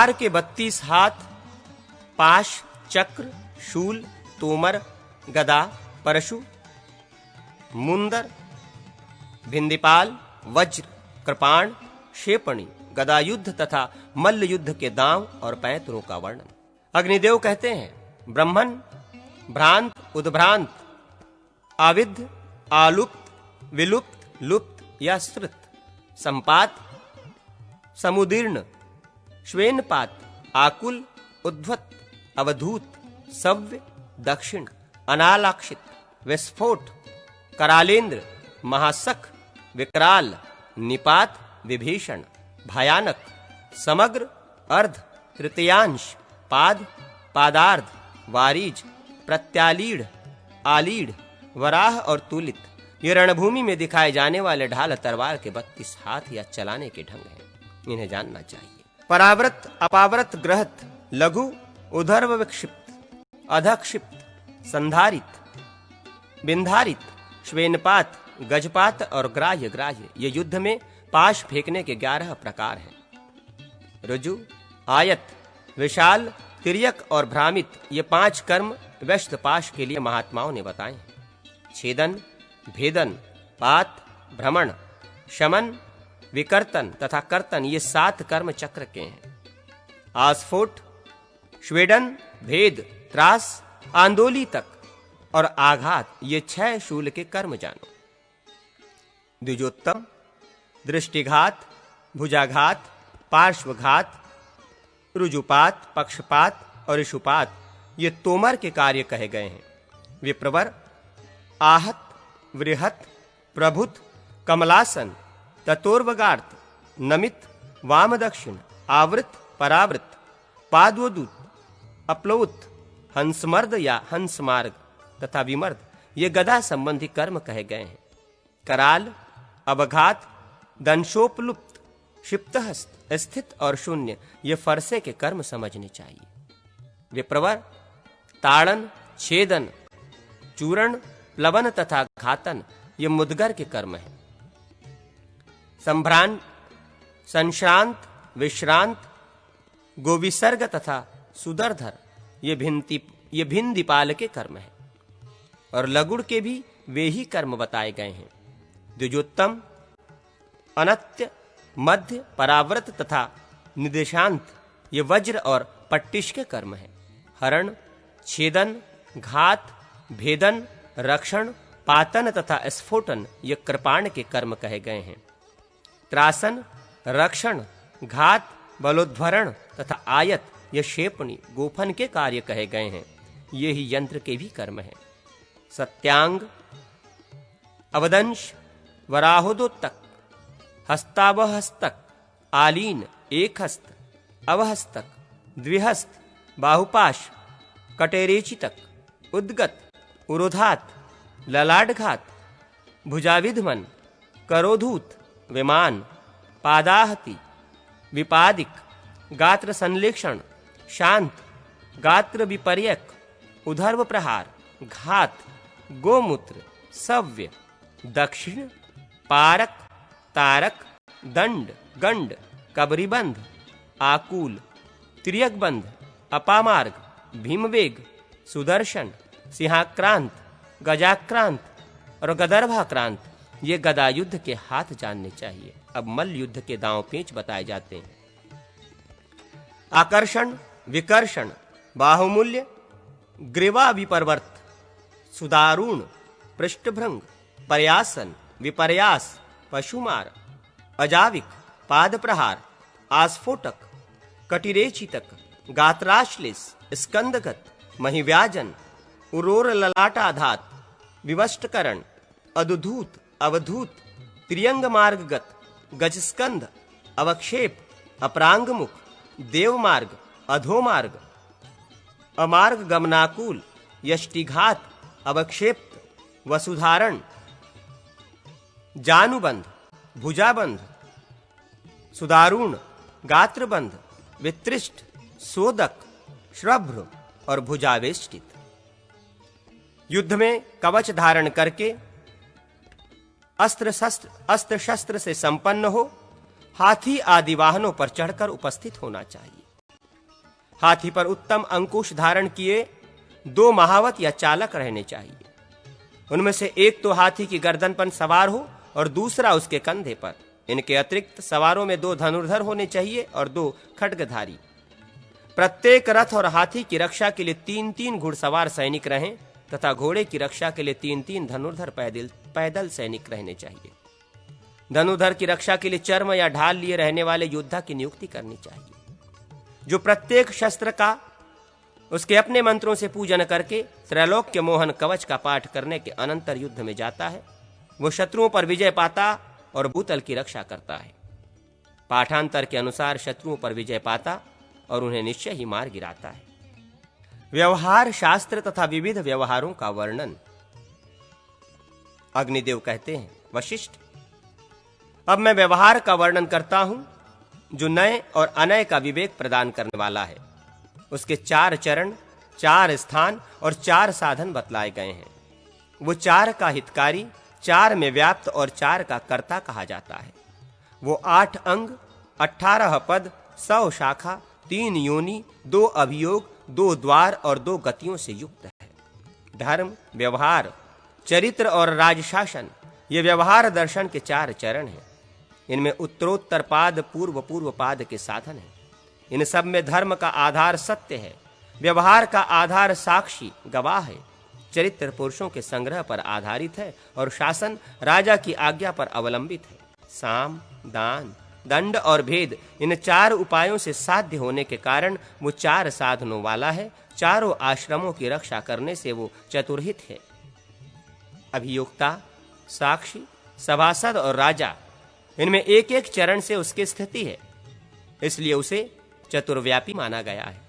तलवार के 32 हाथ, पाश, चक्र, शूल, तोमर, गदा, परशु, मुंदर, भिंदीपाल, वज्र, कृपाण, क्षेपणी, गदा युद्ध तथा मल्ल युद्ध के दांव और पैंतरों का वर्णन। अग्निदेव कहते हैं, ब्रह्मन, भ्रांत, उद्भ्रांत, आविद्ध, आलुप्त, विलुप्त, लुप्त या श्रुत, संपात, समुदीर्ण, श्वेनपात, आकुल, उद्भत, अवधूत, सव्य, दक्षिण, अनालाक्षित, विस्फोट, करालेंद्र, महासख, विकराल, निपात, विभीषण, भयानक, समग्र, अर्ध, तृतीयांश, पाद, पादार्ध, वारीज, प्रत्यालीढ़, आलीढ़, वराह और तुलित। ये रणभूमि में दिखाए जाने वाले ढाल तलवार के 32 हाथ या चलाने के ढंग हैं, इन्हें जानना चाहिए। पराव्रत, अपाव्रत, ग्रहत, लघु, उधर्व विक्षिप्त, अधक्षिप्त, संधारित, बिंधारित, श्वेनपात, गजपात और ग्राह्य ग्राह्य। ये युद्ध में पाश फेंकने के 11 प्रकार हैं। ऋजु, आयत, विशाल, तिर्यक और भ्रामित, ये 5 कर्म व्यस्त पाश के लिए महात्माओं ने बताए हैं। छेदन, भेदन, पात, भ्रमण, शमन, विकर्तन तथा कर्तन, ये 7 कर्म चक्र के हैं। आस्फोट, श्वेदन, भेद, त्रास, आंदोली तक और आघात, ये 6 शूल के कर्म जानो। द्विजोत्तम, दृष्टिघात, भुजाघात, पार्श्वघात, रुजुपात, पक्षपात और इशुपात, ये तोमर के कार्य कहे गए हैं। विप्रवर, आहत, वृहत, प्रभुत, कमलासन, ततोर्वगार्त, नमित, वाम दक्षिण, आवृत, परावृत, पाद्वदूत, अपलौत, हंसमर्द या हंसमार्ग तथा विमर्द, ये गदा संबंधी कर्म कहे गए हैं। कराल, अवघात, दंशोपलुप्त, क्षिप्तहस्त, स्थित और शून्य, ये फरसे के कर्म समझने चाहिए। विप्रवर, ताड़न, छेदन, चूरण, प्लवन तथा घातन, ये मुदगर के कर्म हैं। संभ्रांत, संश्रांत, विश्रांत, गोविसर्ग तथा सुदर्धर, ये भिंदीपाल के कर्म हैं। और लगुड़ के भी वे ही कर्म बताए गए हैं। द्विजोत्तम, अनत्य, मध्य, पराव्रत तथा निदेशांत, ये वज्र और पट्टिश के कर्म हैं। हरण, छेदन, घात, भेदन, रक्षण, पातन तथा स्फोटन, ये कृपाण के कर्म कहे गए हैं। त्रासन, रक्षण, घात, बलोध्वरण तथा आयत, ये क्षेपणी, गोफन के कार्य कहे गए हैं। ये ही यंत्र के भी कर्म हैं। सत्यांग, अवदंश, वराहोदोत्तक, हस्तावहस्तक, आलीन, एक हस्त, अवहस्तक, द्विहस्त, बाहुपाश, कटेरेचितक, उद्गत, उरोधात, ललाटघात, भुजाविधमन, करोधूत, विमान, पादाहति, विपादिक, गात्र संलेक्षण, शांत, गात्र विपर्यक, उधर्व प्रहार, घात, गोमूत्र, सव्य, दक्षिण, पारक, तारक, दंड, गंड, कबरीबंध, आकूल, तिर्यकबंध, अपामार्ग, भीमवेग, सुदर्शन, सिंहाक्रांत, गजाक्रांत और गदर्भाक्रांत, ये गदा युद्ध के हाथ जानने चाहिए। अब मल्ल युद्ध के दांव पेंच बताए जाते हैं। आकर्षण, विकर्षण, बाहुमूल्य, ग्रीवा विपर्वर्त, सुदारुण, पृष्ठभृंग, पर्यासन, विपर्यास, पशुमार, अजाविक, पाद प्रहार, आस्फोटक, कटिरेचितक, गात्राश्लेष, स्कंदगत, महिव्याजन, उरोर ललाटाधात, विवष्टकरण, अदुधूत, अवधूत, त्रियंग मार्गगत, गजस्कंध, अवक्षेप, अपरांगमुख, देवमार्ग, अधोमार्ग, अमार्ग गमनाकुल, यष्टिघात, अवक्षेप्त, वसुधारण, जानुबंध, भुजाबंध, सुदारुण, गात्रबंध, वितृष्ट, सोदक, श्रभ्र और भुजावेष्टित। युद्ध में कवच धारण करके अस्त्र शस्त्र से संपन्न हो, हाथी आदि वाहनों पर चढ़कर उपस्थित होना चाहिए। हाथी पर उत्तम अंकुश धारण किए 2 महावत या चालक रहने चाहिए। उनमें से एक तो हाथी की गर्दन पर सवार हो और दूसरा उसके कंधे पर। इनके अतिरिक्त सवारों में 2 धनुर्धर होने चाहिए और 2 खड्गधारी। प्रत्येक रथ और हाथी की रक्षा के लिए 3-3 घुड़सवार सैनिक रहें तथा घोड़े की रक्षा के लिए 3-3 धनुर्धर पैदल सैनिक रहने चाहिए। धनुर्धर की रक्षा के लिए चर्म या ढाल लिए रहने वाले योद्धा की नियुक्ति करनी चाहिए, जो प्रत्येक शस्त्र का उसके अपने मंत्रों से पूजन करके त्रैलोक्य मोहन कवच का पाठ करने के अनंतर युद्ध में जाता है। वो शत्रुओं पर विजय पाता और भूतल की रक्षा करता है। पाठांतर के अनुसार शत्रुओं पर विजय पाता और उन्हें निश्चय ही मार गिराता है। व्यवहार शास्त्र तथा विविध व्यवहारों का वर्णन। अग्निदेव कहते हैं, वशिष्ठ, अब मैं व्यवहार का वर्णन करता हूं जो नए और अनय का विवेक प्रदान करने वाला है। उसके 4 चरण, 4 स्थान और 4 साधन बतलाए गए हैं। वो 4 का हितकारी, 4 में व्याप्त और 4 का कर्ता कहा जाता है। वो 8 अंग, 18 पद, 100 शाखा, 3 योनि, 2 अभियोग, 2 द्वार और 2 गतियों से युक्त है। धर्म, व्यवहार, चरित्र और राजशासन ये व्यवहार दर्शन के 4 चरण हैं। इनमें उत्तरोत्तर पाद, पूर्व पाद के साधन हैं। इन सब में धर्म का आधार सत्य है, व्यवहार का आधार साक्षी गवाह है, चरित्र पुरुषों के संग्रह पर आधारित है और शासन राजा की आज्ञा पर अवलंबित है। साम, दान, दंड और भेद इन 4 उपायों से साध्य होने के कारण वो 4 साधनों वाला है। चारों आश्रमों की रक्षा करने से वो चतुर्हित है। अभियोक्ता, साक्षी, सभासद और राजा इनमें एक एक चरण से उसकी स्थिति है, इसलिए उसे चतुर्व्यापी माना गया है।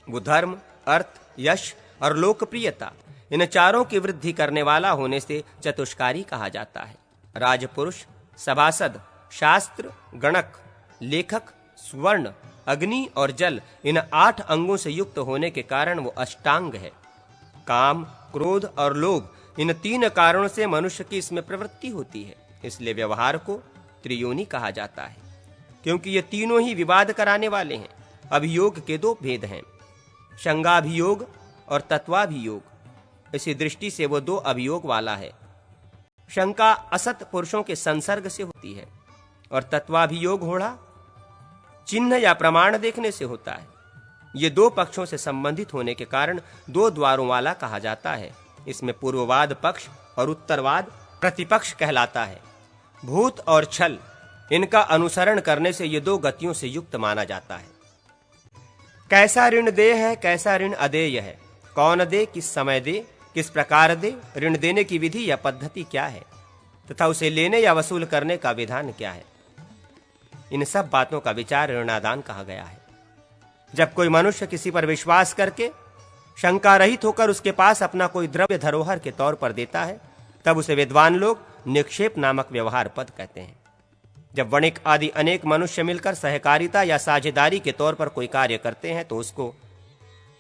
वो धर्म, अर्थ, यश और लोकप्रियता इन 4 की वृद्धि करने वाला होने से चतुष्कारी कहा जाता है। राजपुरुष, सभासद, शास्त्र, गणक, लेखक, स्वर्ण, अग्नि और जल इन 8 अंगों से युक्त होने के कारण वो अष्टांग है। काम, क्रोध और लोभ इन 3 कारणों से मनुष्य की इसमें प्रवृत्ति होती है, इसलिए व्यवहार को त्रियोनि कहा जाता है, क्योंकि ये तीनों ही विवाद कराने वाले हैं। अभियोग के 2 भेद हैं, शंगाभियोग और तत्वाभियोग। इसी दृष्टि से वो 2 अभियोग वाला है। शंका असत पुरुषों के संसर्ग से होती है और तत्वाभियोग होड़ा चिन्ह या प्रमाण देखने से होता है। ये 2 पक्षों से संबंधित होने के कारण 2 द्वारों वाला कहा जाता है। इसमें पूर्ववाद पक्ष और उत्तरवाद प्रतिपक्ष कहलाता है। भूत और छल इनका अनुसरण करने से ये 2 गतियों से युक्त माना जाता है। कैसा ऋण देय है, कैसा ऋण अदेय है, कौन दे, किस समय दे, किस प्रकार दे, ऋण देने की विधि या पद्धति क्या है तथा उसे लेने या वसूल करने का विधान क्या है, इन सब बातों का विचार ऋणादान कहा गया है। जब कोई मनुष्य किसी पर विश्वास करके शंका रहित होकर उसके पास अपना कोई द्रव्य धरोहर के तौर पर देता है, तब उसे विद्वान लोग निक्षेप नामक व्यवहार पद कहते हैं। जब वणिक आदि अनेक मनुष्य मिलकर सहकारिता या साझेदारी के तौर पर कोई कार्य करते हैं तो उसको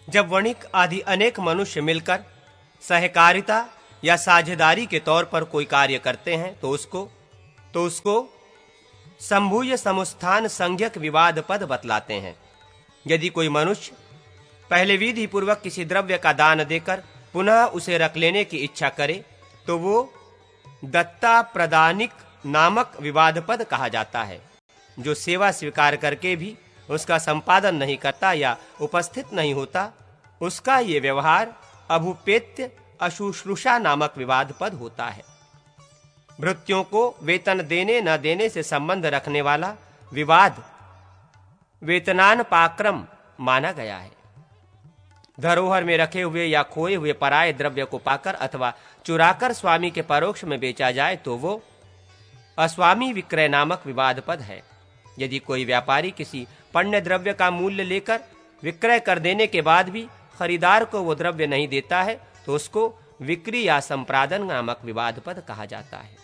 जब वणिक आदि अनेक मनुष्य मिलकर सहकारिता या साझेदारी के तौर पर कोई कार्य करते हैं तो उसको संभूय समुत्थान संज्ञक विवाद पद बतलाते हैं। यदि कोई मनुष्य पहले विधि पूर्वक किसी द्रव्य का दान देकर पुनः उसे रख लेने की इच्छा करे तो वो दत्ता प्रदानिक नामक विवाद पद कहा जाता है। जो सेवा स्वीकार करके भी उसका संपादन नहीं करता या उपस्थित नहीं होता, उसका ये व्यवहार अभुपेत्य अशुश्रूषा नामक विवाद पद होता है। भृत्यों को वेतन देने न देने से संबंध रखने वाला विवाद वेतनान पाक्रम माना गया है। धरोहर में रखे हुए या खोए हुए पराये द्रव्य को पाकर अथवा चुराकर स्वामी के परोक्ष में बेचा जाए तो वो अस्वामी विक्रय नामक विवाद पद है। यदि कोई व्यापारी किसी पण्य द्रव्य का मूल्य लेकर विक्रय कर देने के बाद भी खरीदार को वो द्रव्य नहीं देता है तो उसको विक्री या संप्रादन नामक विवाद पद कहा जाता है।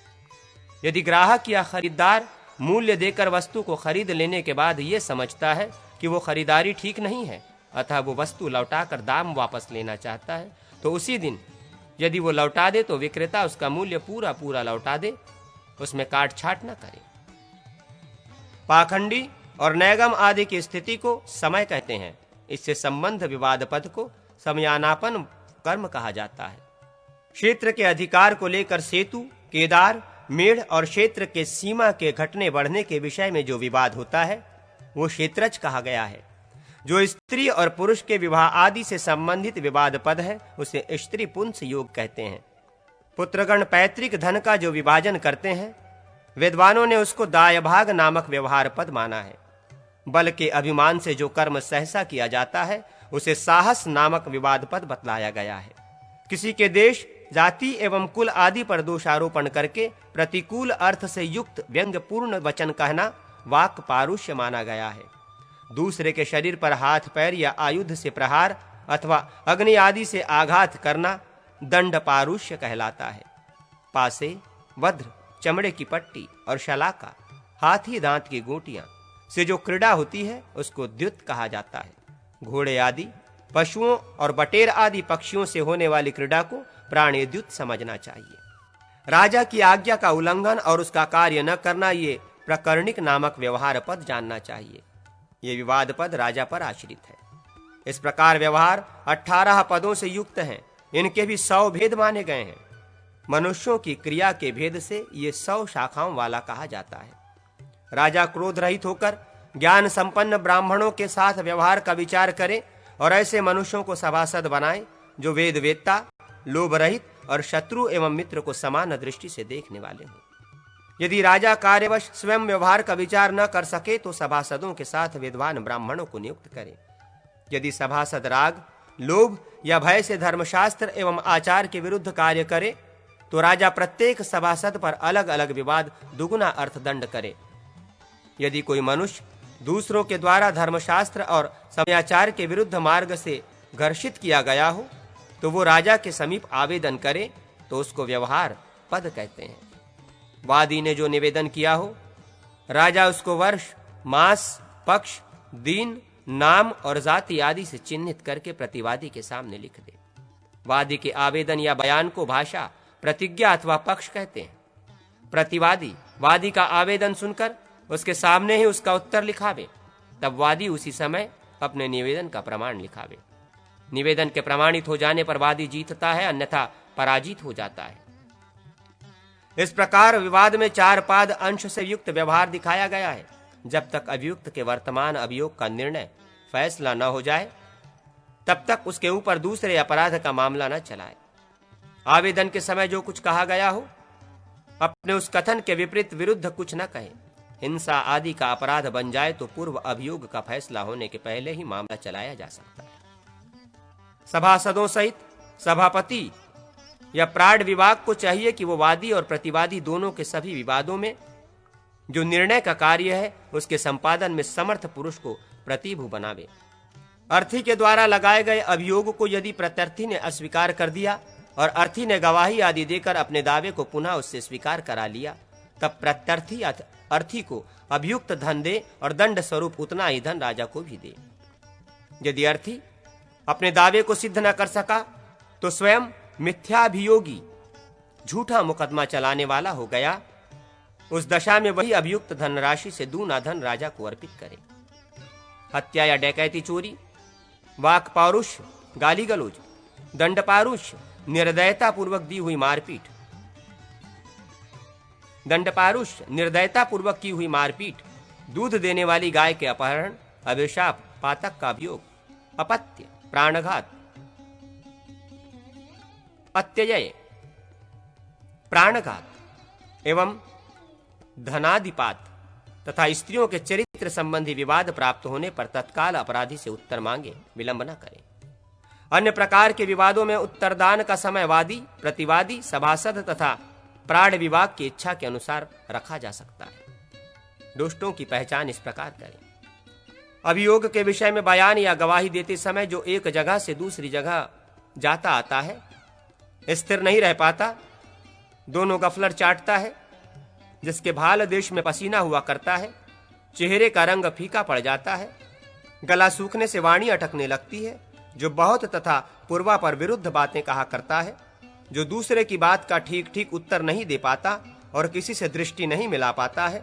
यदि ग्राहक या खरीदार मूल्य देकर वस्तु को खरीद लेने के बाद ये समझता है कि वो खरीदारी ठीक नहीं है अतः वो वस्तु लौटाकर दाम वापस लेना चाहता है तो उसी दिन यदि वो लौटा दे तो विक्रेता उसका मूल्य पूरा लौटा दे, उसमें काट छाट न करे। पाखंडी और नैगम आदि की स्थिति को समय कहते हैं, इससे संबंध विवाद पद को समयानापन कर्म कहा जाता है। क्षेत्र के अधिकार को लेकर सेतु, केदार, मेढ़ और क्षेत्र के सीमा के घटने बढ़ने के विषय में जो विवाद होता है वो क्षेत्रज कहा गया है। जो स्त्री और पुरुष के विवाह आदि से संबंधित विवाद पद है उसे स्त्री पुंस योग कहते हैं। पुत्रगण पैतृक धन का जो विभाजन करते हैं विद्वानों ने उसको दायभाग नामक व्यवहार पद माना है। बल के अभिमान से जो कर्म सहसा किया जाता है उसे साहस नामक विवाद पद बतलाया गया है। किसी के देश, जाति एवं कुल आदि पर दोषारोपण करके प्रतिकूल अर्थ से युक्त व्यंग्यपूर्ण वचन कहना वाक पारुष्य माना गया है। दूसरे के शरीर पर हाथ पैर या आयुध से प्रहार अथवा अग्नि आदि से आघात करना दंड पारुष्य कहलाता है। पासे, वज्र, चमड़े की पट्टी और शलाका, हाथी दांत की गोटियां से जो क्रीड़ा होती है उसको द्युत कहा जाता है। घोड़े आदि पशुओं और बटेर आदि पक्षियों से होने वाली क्रीड़ा को प्राणिद्युत समझना चाहिए। राजा की आज्ञा का उल्लंघन और उसका कार्य न करना ये प्रकरणिक नामक व्यवहार पद जानना चाहिए। ये विवाद पद राजा पर आश्रित है। इस प्रकार व्यवहार 18 पदों से युक्त हैं। इनके भी 100 भेद माने गए हैं। मनुष्यों की क्रिया के भेद से ये 100 शाखाओं वाला कहा जाता है। राजा क्रोध रहित होकर ज्ञान संपन्न ब्राह्मणों के साथ व्यवहार का विचार करे और ऐसे मनुष्यों को सभासद बनाए जो वेद वेत्ता, लोभ रहित और शत्रु एवं मित्र को समान दृष्टि से देखने वाले हों। यदि राजा कार्यवश स्वयं व्यवहार का विचार न कर सके तो सभासदों के साथ विद्वान ब्राह्मणों को नियुक्त करे। यदि सभासद राग, लोभ या भय से धर्मशास्त्र एवं आचार के विरुद्ध कार्य करे तो राजा प्रत्येक सभासद पर अलग अलग विवाद दुगुना अर्थदंड करे। यदि कोई मनुष्य दूसरों के द्वारा धर्मशास्त्र और समयाचार के विरुद्ध मार्ग से घर्षित किया गया हो तो वो राजा के समीप आवेदन करे तो उसको व्यवहार पद कहते हैं। वादी ने जो निवेदन किया हो राजा उसको वर्ष, मास, पक्ष, दिन, नाम और जाति आदि से चिन्हित करके प्रतिवादी के सामने लिख दे। वादी के आवेदन या बयान को भाषा, प्रतिज्ञा अथवा पक्ष कहते हैं। प्रतिवादी वादी का आवेदन सुनकर उसके सामने ही उसका उत्तर लिखावे, तब वादी उसी समय अपने निवेदन का प्रमाण लिखावे। निवेदन के प्रमाणित हो जाने पर वादी जीतता है, अन्यथा पराजित हो जाता है। इस प्रकार विवाद में 4 पाद अंश से युक्त व्यवहार दिखाया गया है। जब तक अभियुक्त के वर्तमान अभियोग का निर्णय फैसला न हो जाए तब तक उसके ऊपर दूसरे अपराध का मामला न चलाए। आवेदन के समय जो कुछ कहा गया हो अपने उस कथन के विपरीत विरुद्ध कुछ न कहे। हिंसा आदि का अपराध बन जाए तो पूर्व अभियोग का फैसला होने के पहले ही मामला चलाया जा सकता है। सभासदों सहित सभापति या प्राण विभाग को चाहिए कि वो वादी और प्रतिवादी दोनों के सभी विवादों में जो निर्णय का कार्य है उसके संपादन में समर्थ पुरुष को प्रतिभू बनावे। अर्थी के द्वारा लगाए गए अभियोग को यदि प्रत्यर्थी ने अस्वीकार कर दिया और अर्थी ने गवाही आदि देकर अपने दावे को पुनः उससे स्वीकार करा लिया तब प्रत्यर्थी अर्थी को अभियुक्त धन दे और दंड स्वरूप उतना ही धन राजा को भी दे। यदि अर्थी अपने दावे को सिद्ध न कर सका तो स्वयं मिथ्याभियोगी झूठा मुकदमा चलाने वाला हो गया। उस दशा में वही अभियुक्त धनराशि से दूना धन राजा को अर्पित करे। हत्या या डकैती, चोरी, वाक पारुष्य, गाली गलौज, दंड पारुष्य, निर्दयता पूर्वक दी हुई मारपीट, दंड पारुष्य, निर्दयता पूर्वक की हुई मारपीट, दूध देने वाली गाय के अपहरण, अभिशाप, पातक का अभियोग, अपत्य, प्राणघात, अत्यय, प्राणघात एवं धनादिपात तथा स्त्रियों के चरित्र संबंधी विवाद प्राप्त होने पर तत्काल अपराधी से उत्तर मांगे, विलंब न करे। अन्य प्रकार के विवादों में उत्तरदान का समय वादी, प्रतिवादी, सभासद तथा प्राण विभाग की इच्छा के अनुसार रखा जा सकता है। दोषों की पहचान इस प्रकार करें। अभियोग के विषय में बयान या गवाही देते समय जो एक जगह से दूसरी जगह जाता आता है, स्थिर नहीं रह पाता, दोनों गफलर चाटता है, जिसके भाल देश में पसीना हुआ करता है, चेहरे का रंग फीका पड़ जाता है, गला सूखने से वाणी अटकने लगती है, जो बहुत तथा पूर्वा पर विरुद्ध बातें कहा करता है, जो दूसरे की बात का ठीक ठीक उत्तर नहीं दे पाता और किसी से दृष्टि नहीं मिला पाता है,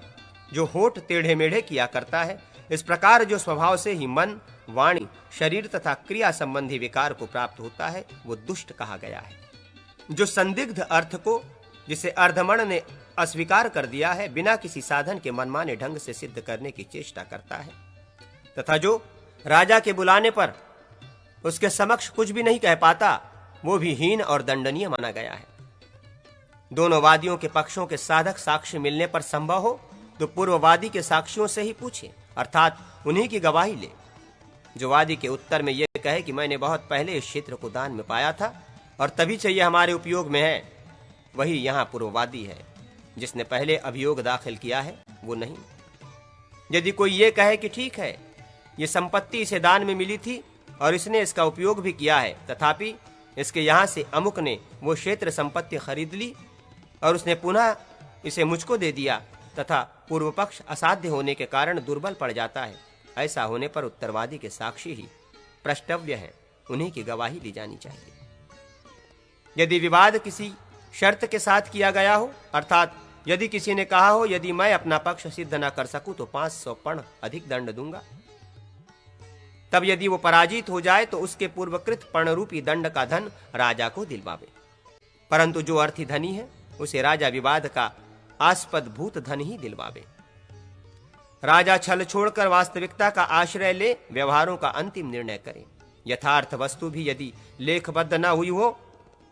जो होठ टेढ़े मेढ़े किया करता है, इस प्रकार जो स्वभाव से ही मन वाणी, शरीर तथा क्रिया संबंधी विकार को प्राप्त होता है वो दुष्ट कहा गया है। जो संदिग्ध अर्थ को जिसे अर्धमण ने अस्वीकार कर दिया है बिना किसी साधन के मनमाने ढंग से सिद्ध करने की चेष्टा करता है, तथा जो राजा के बुलाने पर उसके समक्ष कुछ भी नहीं कह पाता वो भी हीन और दंडनीय माना गया है। दोनों वादियों के पक्षों के साधक साक्ष्य मिलने पर संभव हो तो पूर्ववादी के साक्षियों से ही पूछे, अर्थात उन्हीं की गवाही ले। जो वादी के उत्तर में यह कहे कि मैंने बहुत पहले इस क्षेत्र को दान में पाया था और तभी से यह हमारे उपयोग में है, वही यहाँ पूर्ववादी है। जिसने पहले अभियोग दाखिल किया है वो नहीं। यदि कोई ये कहे कि ठीक है, ये संपत्ति इसे दान में मिली थी और इसने इसका उपयोग भी किया है, तथापि इसके यहाँ से अमुक ने वो क्षेत्र संपत्ति खरीद ली और उसने पुनः इसे मुझको दे दिया, तथा पूर्व पक्ष असाध्य होने के कारण दुर्बल पड़ जाता है, ऐसा होने पर उत्तरवादी के साक्षी ही प्रष्टव्य है, उन्हीं की गवाही ली जानी चाहिए। यदि विवाद किसी शर्त के साथ किया गया हो, अर्थात यदि किसी ने कहा हो यदि मैं अपना पक्ष सिद्ध न कर सकूं तो 500 पण अधिक दंड दूंगा, तब यदि वो पराजित हो जाए तो उसके पूर्वकृत पण रूपी दंड का धन राजा को दिलवावे। परंतु जो अर्थी धनी है उसे राजा विवाद का आस्पद भूत धन ही दिलवावे। राजा छल छोड़कर वास्तविकता का आश्रय ले व्यवहारों का अंतिम निर्णय करे। यथार्थ वस्तु भी यदि लेखबद्ध न हुई हो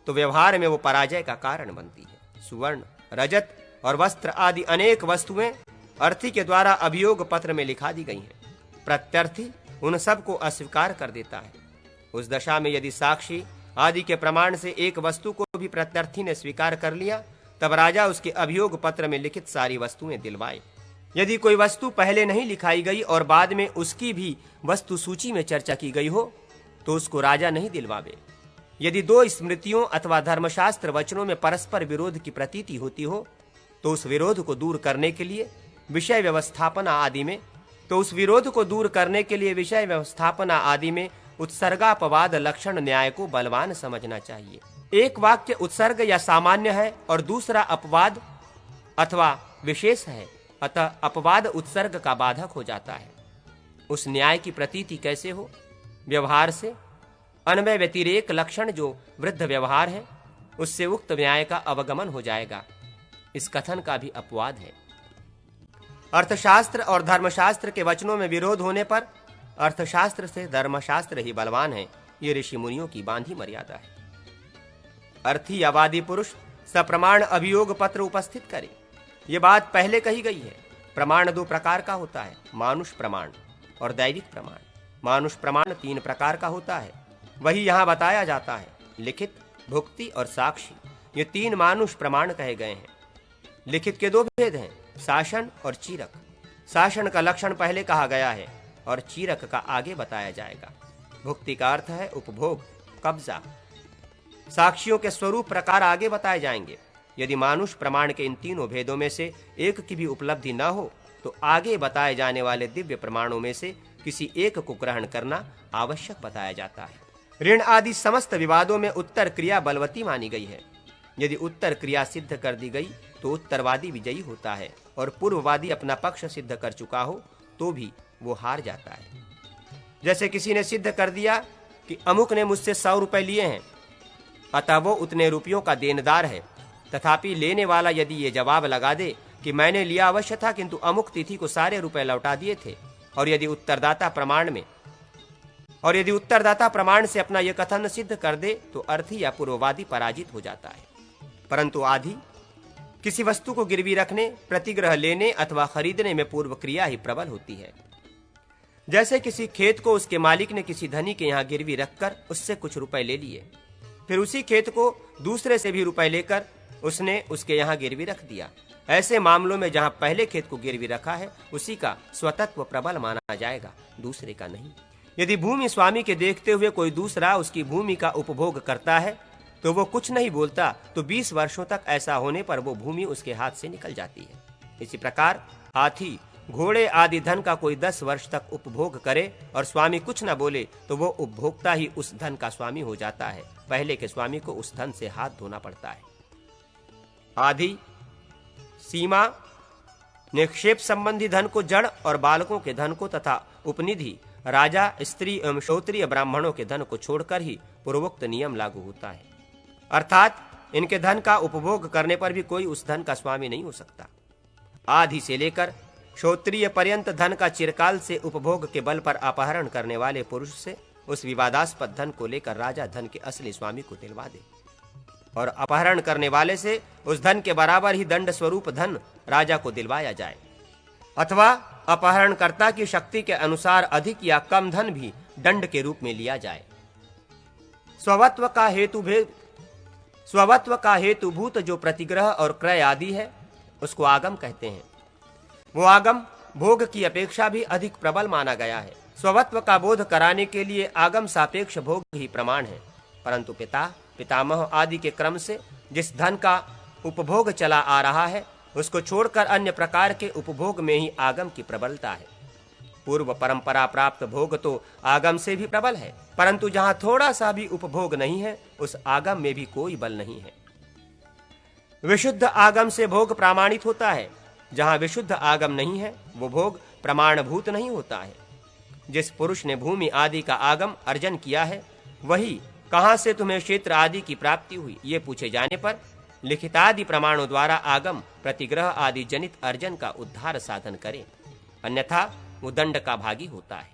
तो व्यवहार में वो पराजय का कारण बनती है। सुवर्ण, रजत और वस्त्र आदि अनेक वस्तुएं अर्थी के द्वारा अभियोग पत्र में लिखा दी गई हैं। प्रत्यर्थी उन सब को अस्वीकार कर देता है। उस दशा में यदि साक्षी आदि के प्रमाण से एक वस्तु को भी प्रत्यर्थी ने स्वीकार कर लिया, तब राजा उसके अभियोग पत्र में लिखित सारी वस्तुएं दिलवाए। यदि कोई वस्तु पहले नहीं लिखाई गई और बाद में उसकी भी वस्तु सूची में चर्चा की गई हो तो उसको राजा नहीं दिलवावे। यदि दो स्मृतियों अथवा धर्मशास्त्र वचनों में परस्पर विरोध की प्रतीति होती हो तो उस विरोध को दूर करने के लिए विषय व्यवस्थापना आदि में उत्सर्गापवाद लक्षण न्याय को बलवान समझना चाहिए। एक वाक्य उत्सर्ग या सामान्य है और दूसरा अपवाद अथवा विशेष है, अतः अपवाद उत्सर्ग का बाधक हो जाता है। उस न्याय की प्रतीति कैसे हो? व्यवहार से। अन्वय व्यतिरेक लक्षण जो वृद्ध व्यवहार है उससे उक्त न्याय का अवगमन हो जाएगा। इस कथन का भी अपवाद है। अर्थशास्त्र और धर्मशास्त्र के वचनों में विरोध होने पर अर्थशास्त्र से धर्मशास्त्र ही बलवान है, ये ऋषि मुनियों की बांधी मर्यादा है। अर्थी या वादी पुरुष सप्रमाण अभियोग पत्र उपस्थित करे, ये बात पहले कही गई है। प्रमाण दो प्रकार का होता है, मानुष प्रमाण और दैविक प्रमाण। मानुष प्रमाण 3 प्रकार का होता है, वही यहाँ बताया जाता है। लिखित, भुक्ति और साक्षी, ये 3 मानुष प्रमाण कहे गए हैं। लिखित के 2 भेद हैं, शासन और चीरक। शासन का लक्षण पहले कहा गया है और चीरक का आगे बताया जाएगा। भुक्ति का अर्थ है उपभोग, कब्जा। साक्षियों के स्वरूप प्रकार आगे बताए जाएंगे। यदि मानुष प्रमाण के इन 3 भेदों में से एक की भी उपलब्धि न हो तो आगे बताए जाने वाले दिव्य प्रमाणों में से किसी एक को ग्रहण करना आवश्यक बताया जाता है। ऋण आदि समस्त विवादों में उत्तर क्रिया बलवती मानी गई है। यदि उत्तर क्रिया सिद्ध कर दी गई तो उत्तरवादी विजयी होता है और पूर्ववादी अपना पक्ष सिद्ध कर चुका हो तो भी वो हार जाता है। जैसे किसी ने सिद्ध कर दिया कि अमुक ने मुझसे 100 रुपए लिए हैं, अतः वो उतने रुपयों का देनदार है, तथापि लेने वाला यदि ये जवाब लगा दे कि मैंने लिया अवश्य था किंतु अमुक तिथि को सारे रुपए लौटा दिए थे, और यदि उत्तरदाता प्रमाण से अपना यह कथन सिद्ध कर दे तो अर्थी या पूर्ववादी पराजित हो जाता है। परंतु आधी किसी वस्तु को गिरवी रखने, प्रतिग्रह लेने अथवा खरीदने में पूर्व क्रिया ही प्रबल होती है। जैसे किसी खेत को उसके मालिक ने किसी धनी के यहाँ गिरवी रखकर उससे कुछ रुपए ले लिए, फिर उसी खेत को दूसरे से भी रुपए लेकर उसने उसके यहाँ गिरवी रख दिया। ऐसे मामलों में जहाँ पहले खेत को गिरवी रखा है उसी का स्वतत्व प्रबल माना जाएगा, दूसरे का नहीं। यदि भूमि स्वामी के देखते हुए कोई दूसरा उसकी भूमि का उपभोग करता है तो वो कुछ नहीं बोलता, तो 20 वर्षों तक ऐसा होने पर वो भूमि उसके हाथ से निकल जाती है। इसी प्रकार हाथी, घोड़े आदि धन का कोई 10 वर्ष तक उपभोग करे और स्वामी कुछ न बोले तो वो उपभोक्ता ही उस धन का स्वामी हो जाता है। पहले के स्वामी को उस धन से हाथ धोना पड़ता है। आदि, सीमा, निक्षेप संबंधी धन को जड़ और बालकों के धन को तथा उपनिधि राजा, स्त्री एवं श्रोत्रिय ब्राह्मणों के धन को छोड़कर ही पूर्वोक्त नियम लागू होता है। अर्थात इनके धन का उपभोग करने पर भी कोई उस धन का स्वामी नहीं हो सकता। आदि से लेकर श्रोत्रिय पर्यंत धन का चिरकाल से उपभोग के बल पर अपहरण करने वाले पुरुष से उस विवादास्पद धन को लेकर राजा धन के असली स्वामी को दिलवा दे, और अपहरण करने वाले से उस धन के बराबर ही दंड स्वरूप धन राजा को दिलवाया जाए, अथवा अपहरणकर्ता की शक्ति के अनुसार अधिक या कम धन भी दंड के रूप में लिया जाए। स्वत्व का हेतुभूत जो प्रतिग्रह और क्रय आदि है, उसको आगम कहते हैं। वो आगम भोग की अपेक्षा भी अधिक प्रबल माना गया है। स्वत्व का बोध कराने के लिए आगम सापेक्ष भोग ही प्रमाण है, परंतु पितामह आदि के क्रम से जिस धन का उपभोग चला आ रहा है, उसको छोड़कर अन्य प्रकार के उपभोग में ही आगम की प्रबलता है। पूर्व परंपरा प्राप्त भोग तो आगम से भी प्रबल है, परंतु जहां थोड़ा सा भी उपभोग नहीं है, उस आगम में भी कोई बल नहीं है। विशुद्ध आगम से भोग प्रमाणित होता है, जहां विशुद्ध आगम नहीं है, वो भोग प्रमाणभूत नहीं होता है। जिस पुरुष ने भूमि आदि का आगम अर्जन किया है, वही कहां से तुम्हें क्षेत्र आदि की प्राप्ति हुई, ये पूछे जाने पर लिखितादि प्रमाणों द्वारा आगम प्रतिग्रह आदि जनित अर्जन का उद्धार साधन करे, अन्यथा वो दंड का भागी होता है।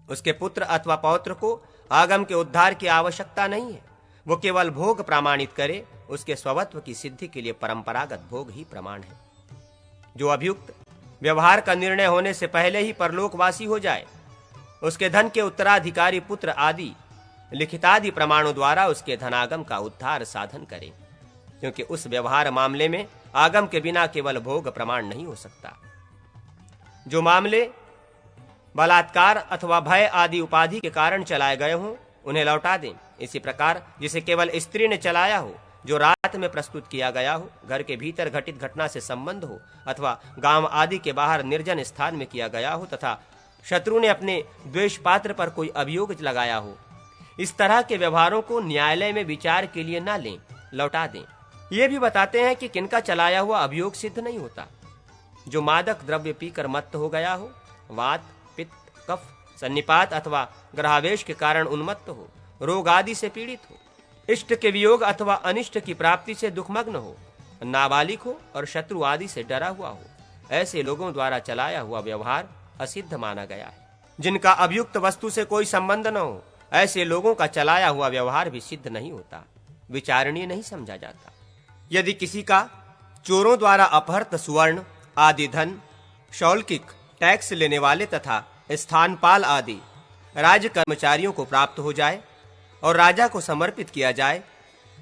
उसके पुत्र अथवा पौत्र को आगम के उद्धार की आवश्यकता नहीं है, वो केवल भोग प्रमाणित करे। उसके स्वत्व की सिद्धि के लिए परंपरागत भोग ही प्रमाण है। जो अभियुक्त व्यवहार का निर्णय होने से पहले ही परलोकवासी हो जाए, उसके धन के उत्तराधिकारी पुत्र आदि लिखितादि प्रमाणों द्वारा उसके धनागम का उद्धार साधन करें, क्योंकि उस व्यवहार मामले में आगम के बिना केवल भोग प्रमाण नहीं हो सकता। जो मामले बलात्कार अथवा भय आदि उपाधि के कारण चलाए गए हों, उन्हें लौटा दें। इसी प्रकार जिसे केवल स्त्री ने चलाया हो, जो रात में प्रस्तुत किया गया हो, घर के भीतर घटित घटना से संबंध हो, अथवा गांव आदि के बाहर निर्जन स्थान में किया गया हो, तथा शत्रु ने अपने द्वेष पात्र पर कोई अभियोग लगाया हो, इस तरह के व्यवहारों को न्यायालय में विचार के लिए न लें, लौटा दें। ये भी बताते हैं कि किनका चलाया हुआ अभियोग सिद्ध नहीं होता। जो मादक द्रव्य पीकर मत्त हो गया हो, वात, पित्त, कफ, सन्निपात अथवा ग्रहावेश के कारण उन्मत्त हो, रोग आदि से पीड़ित हो, इष्ट के वियोग अथवा अनिष्ट की प्राप्ति से दुखमग्न हो, नाबालिग हो और शत्रु आदि से डरा हुआ हो, ऐसे लोगों द्वारा चलाया हुआ व्यवहार असिद्ध माना गया है। जिनका अभियुक्त वस्तु से कोई संबंध न हो, ऐसे लोगों का चलाया हुआ व्यवहार भी सिद्ध नहीं होता, विचारणीय नहीं समझा जाता। यदि किसी का चोरों द्वारा अपहृत सुवर्ण आदि धन शौल्किक टैक्स लेने वाले तथा स्थानपाल आदि राज्य कर्मचारियों को प्राप्त हो जाए और राजा को समर्पित किया जाए,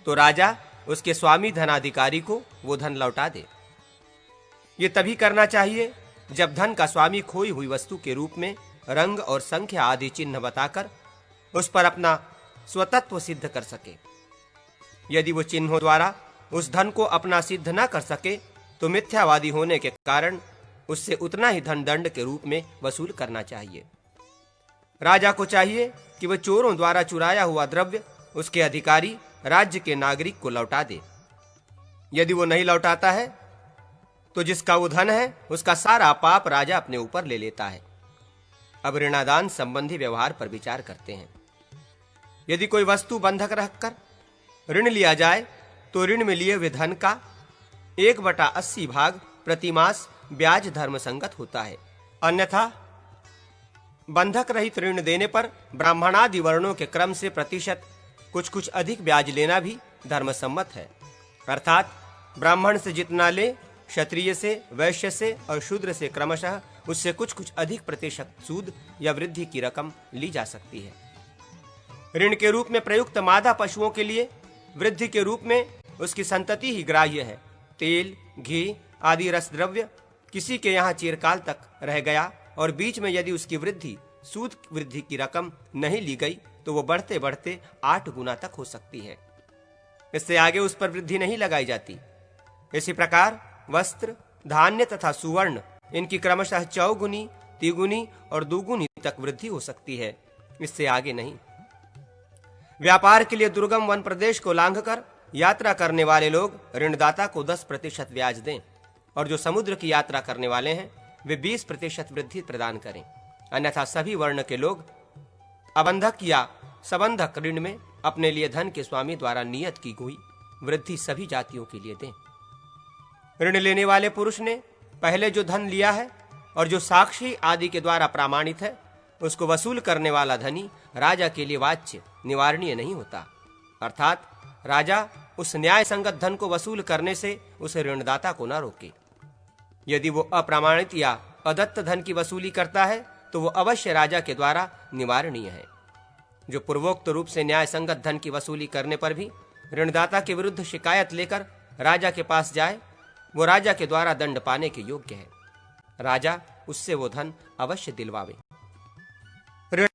तो राजा उसके स्वामी धनाधिकारी को वो धन लौटा दे। ये तभी करना चाहिए जब धन का स्वामी खोई हुई वस्तु के रूप में रंग और संख्या आदि चिन्ह बताकर उस पर अपना स्वतत्व सिद्ध कर सके। यदि वो चिन्हों द्वारा उस धन को अपना सिद्ध न कर सके, तो मिथ्यावादी होने के कारण उससे उतना ही धन दंड के रूप में वसूल करना चाहिए। राजा को चाहिए कि वह चोरों द्वारा चुराया हुआ द्रव्य उसके अधिकारी राज्य के नागरिक को लौटा दे। यदि वो नहीं लौटाता है, तो जिसका वो धन है उसका सारा पाप राजा अपने ऊपर ले लेता है। अब ऋणादान संबंधी व्यवहार पर विचार करते हैं। यदि कोई वस्तु बंधक रखकर ऋण लिया जाए, तो ऋण में लिए हुए धन का 1/80 भाग प्रतिमास ब्याज धर्म संगत होता है। अन्यथा बंधक रहित ऋण देने पर ब्राह्मणादि वर्णों के क्रम से प्रतिशत कुछ अधिक ब्याज लेना भी धर्मसम्मत है। अर्थात ब्राह्मण से जितना ले, क्षत्रिय से, वैश्य से और शूद्र से क्रमशः उससे कुछ अधिक प्रतिशत सूद या वृद्धि की रकम ली जा सकती है। ऋण के रूप में प्रयुक्त मादा पशुओं के लिए वृद्धि के रूप में उसकी संतति ही ग्राह्य है। तेल, घी आदि रस द्रव्य किसी के यहाँ चिरकाल तक रह गया और बीच में यदि उसकी वृद्धि सूद वृद्धि की रकम नहीं ली गई, तो वो बढ़ते बढ़ते 8 गुना तक हो सकती है। इससे आगे उस पर वृद्धि नहीं लगाई जाती। इसी प्रकार वस्त्र, धान्य तथा सुवर्ण, इनकी क्रमशः 4 गुनी, 3 गुनी और 2 गुनी तक वृद्धि हो सकती है, इससे आगे नहीं। व्यापार के लिए दुर्गम वन प्रदेश को लांघकर यात्रा करने वाले लोग ऋणदाता को 10% ब्याज दें, और जो समुद्र की यात्रा करने वाले हैं वे 20% वृद्धि प्रदान करें। अन्यथा सभी वर्ण के लोग अबंधक या सबंधक ऋण में अपने लिए धन के स्वामी द्वारा नियत की हुई वृद्धि सभी जातियों के लिए दें। ऋण लेने वाले पुरुष ने पहले जो धन लिया है और जो साक्षी आदि के द्वारा प्रमाणित है, उसको वसूल करने वाला धनी राजा के लिए वाच्य निवारणीय नहीं होता। अर्थात राजा उस न्याय संगत धन को वसूल करने से उस ऋणदाता को न रोके। यदि वो अप्रमाणित या अदत्त धन की वसूली करता है तो वो अवश्य राजा के द्वारा निवारणीय है। जो पूर्वोक्त रूप से न्याय संगत धन की वसूली करने पर भी ऋणदाता के विरुद्ध शिकायत लेकर राजा के पास जाए, वो राजा के द्वारा दंड पाने के योग्य है। राजा उससे वो धन अवश्य दिलवावे।